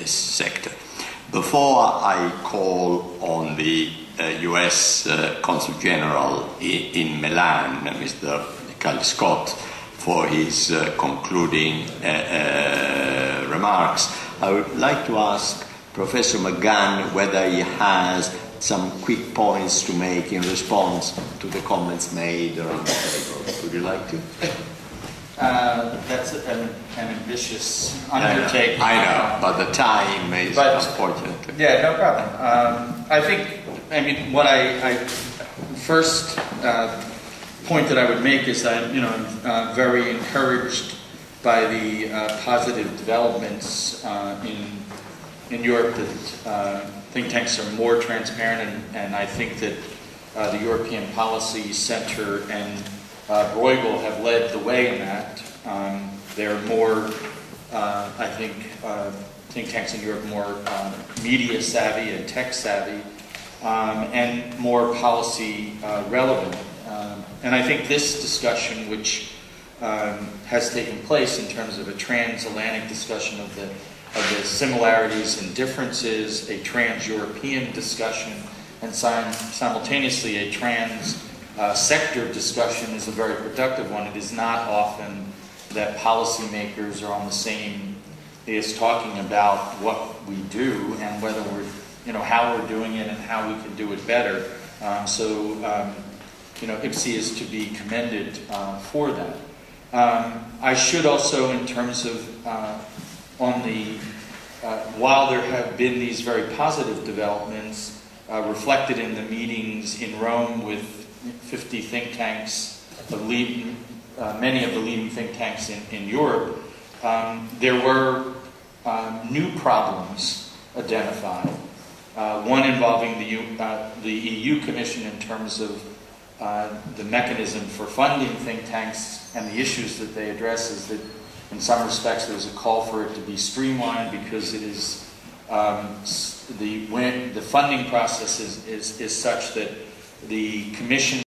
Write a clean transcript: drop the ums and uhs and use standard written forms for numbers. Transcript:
sector. Before I call on the US Consul General in Milan, Mr. Cal Scott, for his concluding remarks, I would like to ask Professor McGann whether he has some quick points to make in response to the comments made around the table. Would you like to? That's an ambitious undertaking. I know, but the time is unfortunately. Yeah, no problem. I mean, what I first point that I would make is that I'm very encouraged by the positive developments in Europe that think tanks are more transparent, and I think that the European Policy Center and Bruegel have led the way in that. They're more, I think, think tanks in Europe more media savvy and tech savvy, and more policy relevant. And I think this discussion, which has taken place in terms of a transatlantic discussion of the similarities and differences, a trans-European discussion, and simultaneously a trans-sector discussion is a very productive one. It is not often that policymakers are on the same is talking about what we do and whether we're, how we're doing it and how we can do it better. IPSI is to be commended for that. I should also, in terms of while there have been these very positive developments reflected in the meetings in Rome with 50 think tanks, many of the leading think tanks in Europe, there were new problems identified. One involving the EU Commission in terms of the mechanism for funding think tanks, and the issues that they address is that in some respects there's a call for it to be streamlined because it is the funding process is such that the Commission